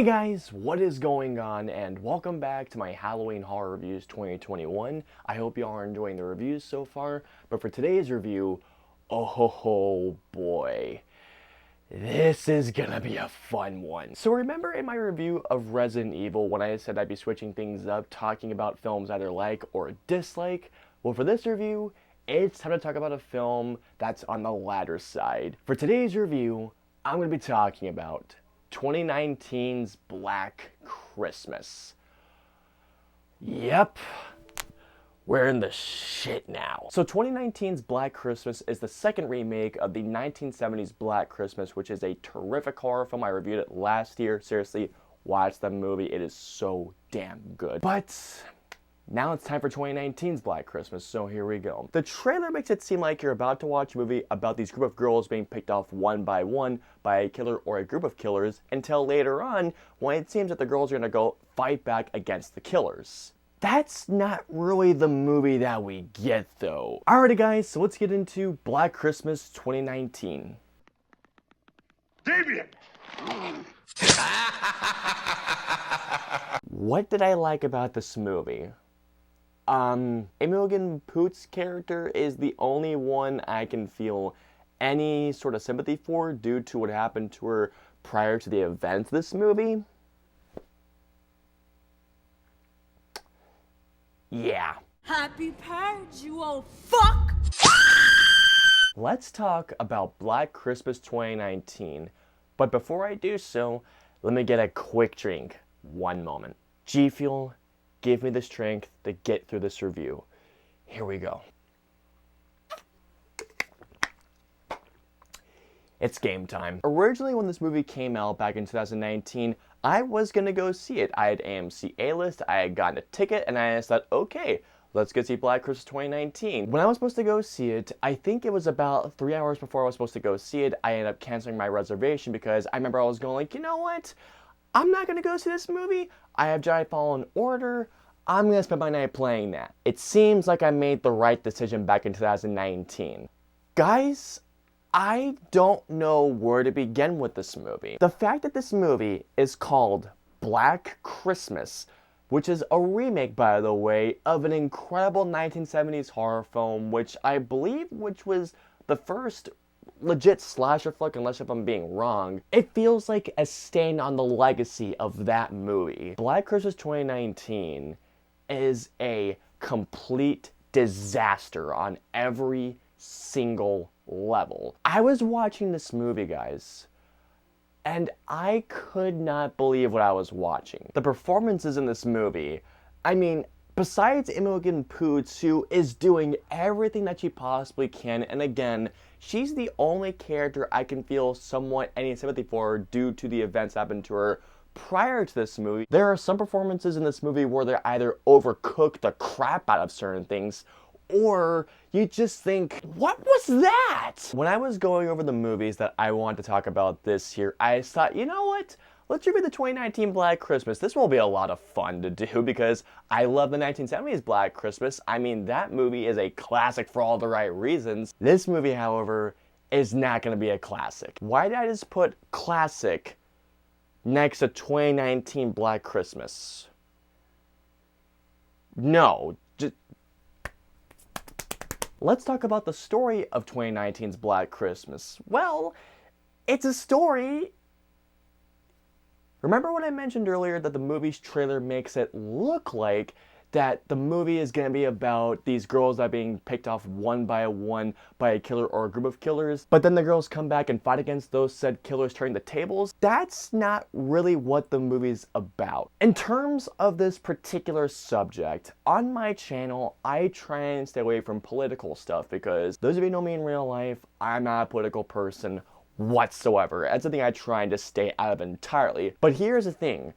Hey guys, what is going on, and welcome back to my Halloween Horror Reviews 2021. I hope you all are enjoying the reviews so far, but for today's review, oh boy, this is gonna be a fun one. So remember in my review of Resident Evil when I said I'd be switching things up, talking about films I either like or dislike? Well, for this review, it's time to talk about a film that's on the latter side. For today's review, I'm gonna be talking about 2019's Black Christmas. Yep, we're in the shit now. So 2019's Black Christmas is the second remake of the 1970s Black Christmas, which is a terrific horror film. I reviewed it last year. Seriously, watch the movie. It is so damn good. But now it's time for 2019's Black Christmas, so here we go. The trailer makes it seem like you're about to watch a movie about these group of girls being picked off one by a killer or a group of killers, until later on, when it seems that the girls are gonna go fight back against the killers. That's not really the movie that we get, though. Alrighty guys, so let's get into Black Christmas 2019. Damien! What did I like about this movie? Imogen Poots' character is the only one I can feel any sort of sympathy for due to what happened to her prior to the events of this movie. Yeah. Happy Purge, you old fuck! Let's talk about Black Christmas 2019. But before I do so, let me get a quick drink. One moment. G Fuel, give me the strength to get through this review. Here we go. It's game time. Originally, when this movie came out back in 2019, I was gonna go see it. I had AMC A-List, I had gotten a ticket, and I just thought, okay, let's go see Black Christmas 2019. When I was supposed to go see it, I think it was about 3 hours before I was supposed to go see it, I ended up canceling my reservation because I remember I was going like, you know what? I'm not gonna go see this movie. I have Jedi Fallen Order. I'm gonna spend my night playing that. It seems like I made the right decision back in 2019. Guys, I don't know where to begin with this movie. The fact that this movie is called Black Christmas, which is a remake, by the way, of an incredible 1970s horror film, which was the first legit slasher flick, unless if I'm being wrong. It feels like a stain on the legacy of that movie. Black Christmas 2019 is a complete disaster on every single level. I was watching this movie, guys, and I could not believe what I was watching. The performances in this movie, I mean, besides Imogen Poots, who is doing everything that she possibly can, and again, she's the only character I can feel somewhat any sympathy for due to the events that happened to her prior to this movie. There are some performances in this movie where they either overcook the crap out of certain things, or you just think, what was that? When I was going over the movies that I want to talk about this year, I thought, you know what? Let's review the 2019 Black Christmas. This will be a lot of fun to do because I love the 1970s Black Christmas. I mean, that movie is a classic for all the right reasons. This movie, however, is not going to be a classic. Why did I just put classic next to 2019 Black Christmas? No, just... Let's talk about the story of 2019's Black Christmas. Well, it's a story. Remember when I mentioned earlier that the movie's trailer makes it look like that the movie is going to be about these girls that are being picked off one by a killer or a group of killers, but then the girls come back and fight against those said killers turning the tables? That's not really what the movie's about. In terms of this particular subject, on my channel, I try and stay away from political stuff because those of you who know me in real life, I'm not a political person whatsoever. That's something I try and just stay out of entirely. But here's the thing.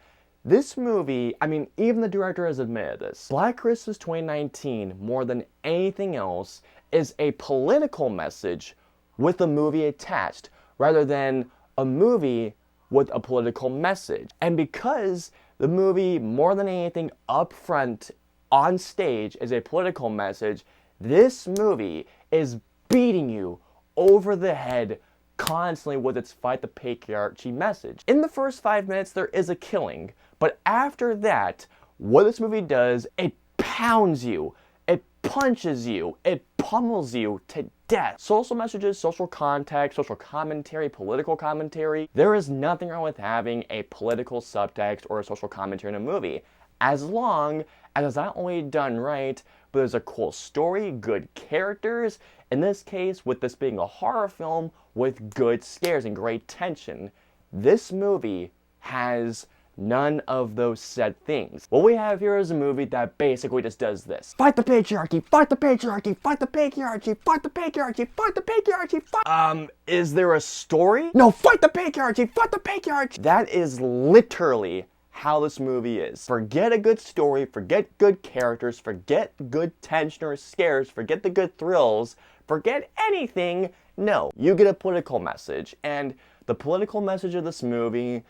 This movie, I mean, even the director has admitted this. Black Christmas 2019, more than anything else, is a political message with a movie attached, rather than a movie with a political message. And because the movie, more than anything, up front, on stage, is a political message, this movie is beating you over the head constantly with its fight the patriarchy message. In the first 5 minutes, there is a killing, but after that, what this movie does, it pounds you, it punches you, it pummels you to death. Social messages, social context, social commentary, political commentary. There is nothing wrong with having a political subtext or a social commentary in a movie, as long as it's not only done right, but there's a cool story, good characters. In this case, with this being a horror film with good scares and great tension, this movie has none of those said things. What we have here is a movie that basically just does this. Fight the patriarchy, fight the patriarchy, fight the patriarchy, fight the patriarchy, fight the patriarchy, fight. Is there a story? No, fight the patriarchy, fight the patriarchy. That is literally how this movie is. Forget a good story, forget good characters, forget good tension or scares, forget the good thrills, forget anything. No, you get a political message. And the political message of this movie,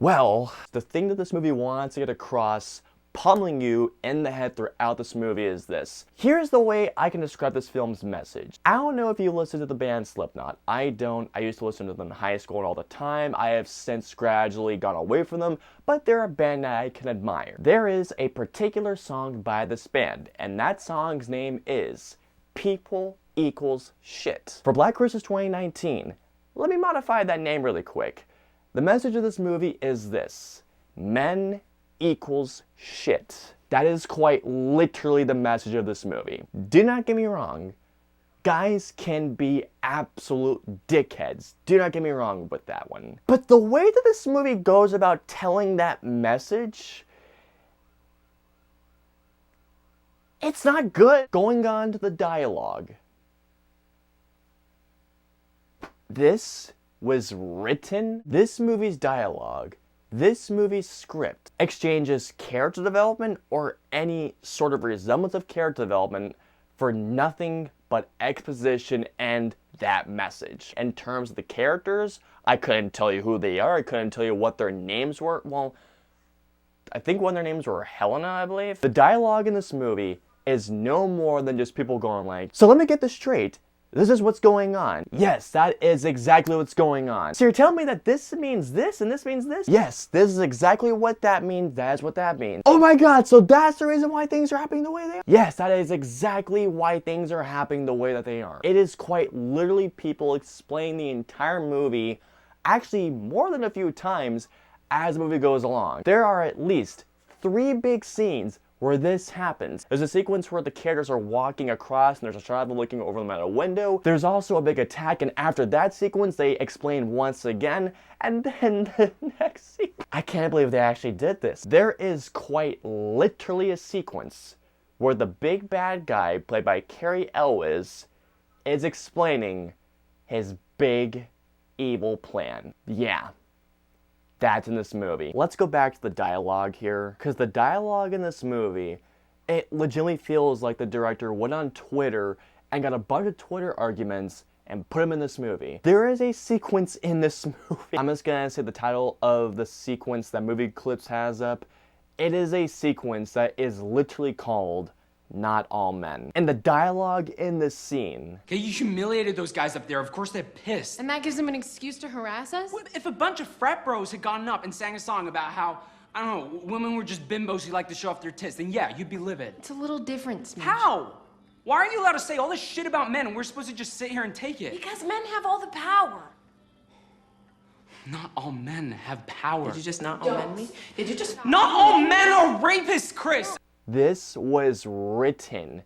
well, the thing that this movie wants to get across, pummeling you in the head throughout this movie, is this. Here's the way I can describe this film's message. I don't know if you listen to the band Slipknot. I don't. I used to listen to them in high school and all the time. I have since gradually gone away from them, but they're a band that I can admire. There is a particular song by this band, and that song's name is People Equals Shit. For Black Christmas 2019, let me modify that name really quick. The message of this movie is this: men equals shit. That is quite literally the message of this movie. Do not get me wrong. Guys can be absolute dickheads. Do not get me wrong with that one. But the way that this movie goes about telling that message, it's not good. Going on to the dialogue. This movie's dialogue, this movie's script, exchanges character development or any sort of resemblance of character development for nothing but exposition and that message. In terms of the characters, I couldn't tell you who they are, I couldn't tell you what their names were. Well, I think one of their names were Helena, I believe. The dialogue in this movie is no more than just people going like, so let me get this straight. This is what's going on. Yes, that is exactly what's going on. So you're telling me that this means this and this means this? Yes, this is exactly what that means. That's what that means. Oh my god, so that's the reason why things are happening the way they are? Yes, that is exactly why things are happening the way that they are. It is quite literally people explain the entire movie, actually more than a few times, as the movie goes along. There are at least 3 big scenes where this happens. There's a sequence where the characters are walking across and there's a shot of them looking over them at a window. There's also a big attack, and after that sequence they explain once again, and then the next sequence. I can't believe they actually did this. There is quite literally a sequence where the big bad guy, played by Cary Elwes, is explaining his big evil plan. Yeah. That's in this movie. Let's go back to the dialogue here, because the dialogue in this movie, it legitimately feels like the director went on Twitter and got a bunch of Twitter arguments and put them in this movie. There is a sequence in this movie. I'm just gonna say the title of the sequence that Movie Clips has up. It is a sequence that is literally called Not All Men. And the dialogue in this scene. Okay, you humiliated those guys up there. Of course they're pissed. And that gives them an excuse to harass us? What if a bunch of frat bros had gotten up and sang a song about how, I don't know, women were just bimbos who like to show off their tits, then yeah, you'd be livid. It's a little different, Smash. How? Why are you allowed to say all this shit about men and we're supposed to just sit here and take it? Because men have all the power. Not all men have power. Did you just not all men me? Did you just Not all men are rapists, Chris! This was written.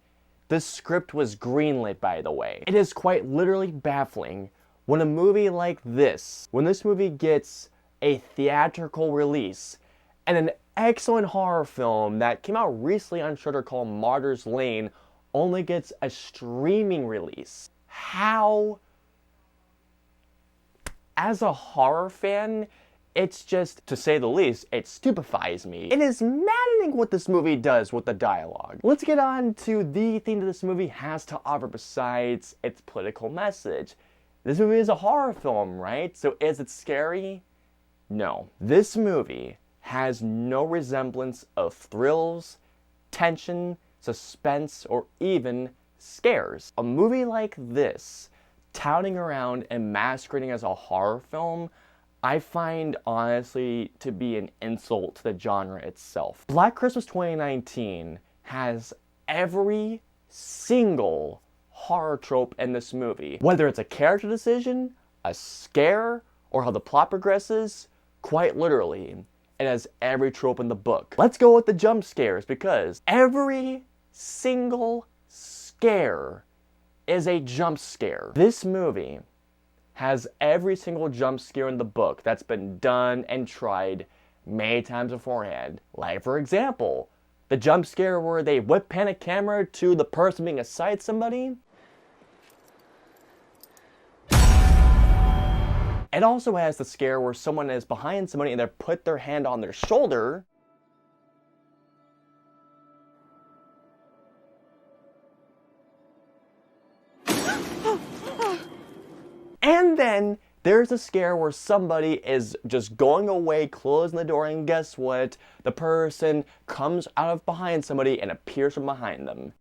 The script was greenlit, by the way. It is quite literally baffling when a movie like this, when this movie gets a theatrical release, and an excellent horror film that came out recently on Shudder called Martyr's Lane only gets a streaming release. How? As a horror fan, it's just, to say the least, it stupefies me. It is maddening what this movie does with the dialogue. Let's get on to the thing that this movie has to offer besides its political message. This movie is a horror film, right? So is it scary? No. This movie has no resemblance of thrills, tension, suspense, or even scares. A movie like this touting around and masquerading as a horror film, I find honestly to be an insult to the genre itself. Black Christmas 2019 has every single horror trope in this movie. Whether it's a character decision, a scare, or how the plot progresses, quite literally, it has every trope in the book. Let's go with the jump scares, because every single scare is a jump scare. This movie has every single jump scare in the book that's been done and tried many times beforehand. Like, for example, the jump scare where they whip pan a camera to the person being aside somebody. It also has the scare where someone is behind somebody and they put their hand on their shoulder. And then there's a scare where somebody is just going away, closing the door, and guess what? The person comes out of behind somebody and appears from behind them.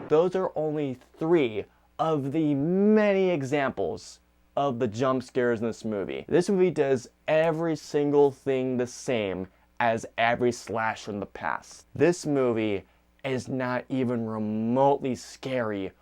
Those are only 3 of the many examples of the jump scares in this movie. This movie does every single thing the same as every slasher in the past. This movie is not even remotely scary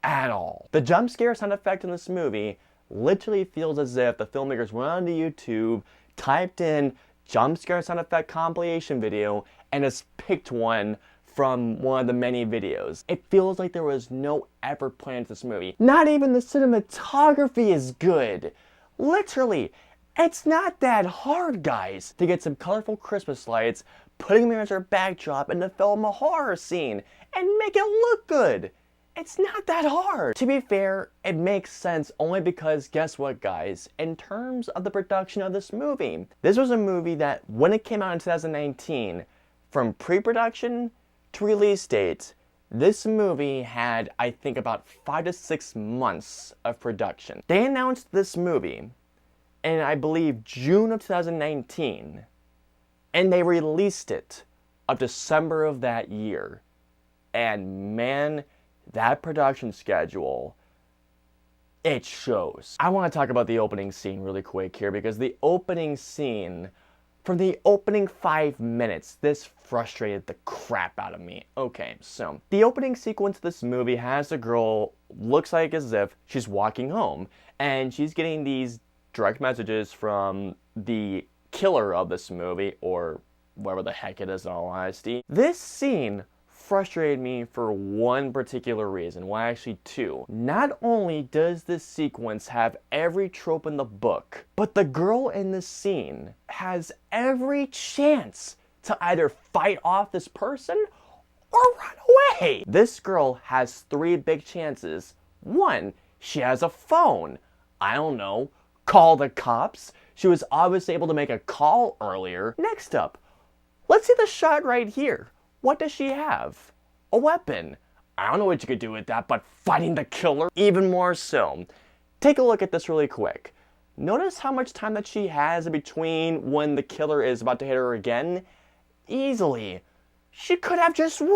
at all. The jump scare sound effect in this movie literally feels as if the filmmakers went onto YouTube, typed in jump scare sound effect compilation video, and just picked one from one of the many videos. It feels like there was no effort put into this movie. Not even the cinematography is good. Literally, it's not that hard, guys, to get some colorful Christmas lights, putting them as our backdrop, and to film a horror scene and make it look good. It's not that hard. To be fair, it makes sense only because guess what, guys? In terms of the production of this movie, this was a movie that when it came out in 2019, from pre-production to release date, this movie had, I think, about 5 to 6 months of production. They announced this movie in, I believe, June of 2019, and they released it of December of that year. And man, that production schedule, it shows. I want to talk about the opening scene really quick here, because the opening scene, from the opening 5 minutes, this frustrated the crap out of me. Okay, so the opening sequence of this movie has a girl, looks like as if she's walking home, and she's getting these direct messages from the killer of this movie, or whatever the heck it is in all honesty. This scene frustrated me for one particular reason, well actually 2. Not only does this sequence have every trope in the book, but the girl in this scene has every chance to either fight off this person or run away. This girl has 3 big chances. 1, she has a phone. I don't know, call the cops. She was obviously able to make a call earlier. Next up, let's see the shot right here. What does she have? A weapon. I don't know what you could do with that, but fighting the killer? Even more so. Take a look at this really quick. Notice how much time that she has in between when the killer is about to hit her again? Easily. She could have just run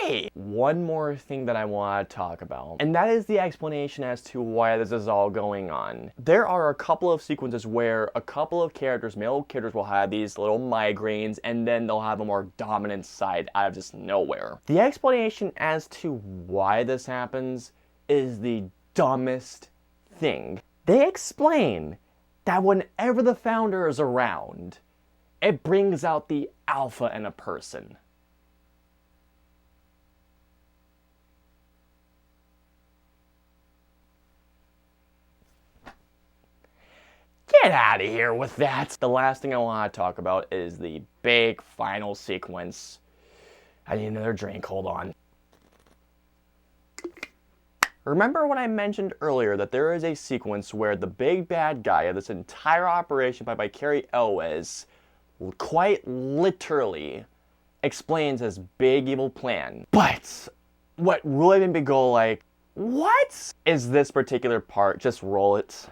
away! One more thing that I want to talk about, and that is the explanation as to why this is all going on. There are a couple of sequences where a couple of characters, male characters, will have these little migraines, and then they'll have a more dominant side out of just nowhere. The explanation as to why this happens is the dumbest thing. They explain that whenever the founder is around, it brings out the alpha in a person. Get out of here with that. The last thing I want to talk about is the big final sequence. I need another drink, hold on. Remember when I mentioned earlier that there is a sequence where the big bad guy of this entire operation by Carrie Elwes quite literally explains his big evil plan. But what really made me go like, what? Is this particular part. Just roll it.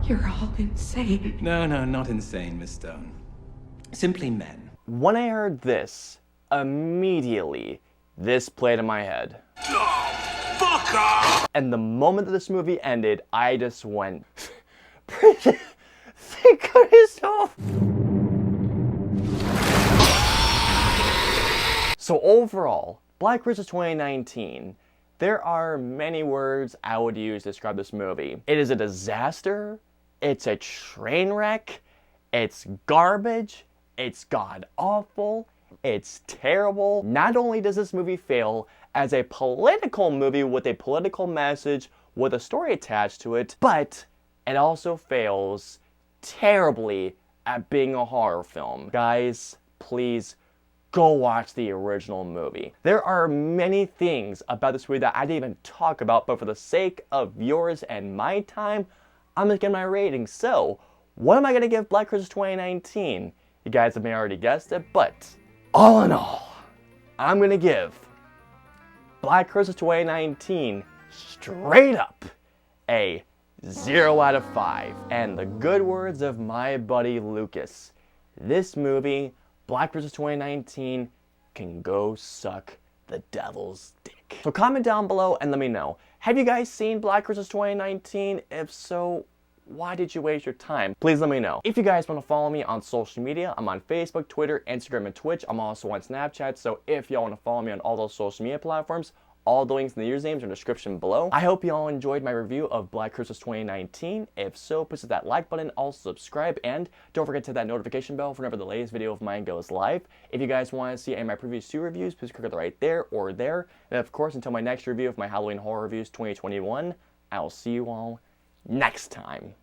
You're all insane. No, not insane, Miss Stone. simply men. When I heard this, immediately, this played in my head. Oh, fuck off! And the moment that this movie ended, I just went, think of yourself. So overall, Black Christmas 2019, there are many words I would use to describe this movie. It is a disaster, it's a train wreck, it's garbage, it's god-awful, it's terrible. Not only does this movie fail as a political movie with a political message with a story attached to it, but it also fails terribly at being a horror film. Guys, please go watch the original movie. There are many things about this movie that I didn't even talk about, but for the sake of yours and my time, I'm just giving my rating. So, what am I gonna give Black Christmas 2019? You guys have may already guessed it, but all in all, I'm gonna give Black Christmas 2019 straight up a 0 out of 5. And the good words of my buddy Lucas, this movie, Black Christmas 2019, can go suck the devil's dick. So comment down below and let me know. Have you guys seen Black Christmas 2019? If so, why did you waste your time? Please let me know. If you guys want to follow me on social media, I'm on Facebook, Twitter, Instagram, and Twitch. I'm also on Snapchat, so if y'all want to follow me on all those social media platforms, all the links in the usernames are in the description below. I hope you all enjoyed my review of Black Christmas 2019. If so, please hit that like button, also subscribe, and don't forget to hit that notification bell for whenever the latest video of mine goes live. If you guys want to see any of my previous 2 reviews, please click right there or there. And of course, until my next review of my Halloween Horror Reviews 2021, I'll see you all next time.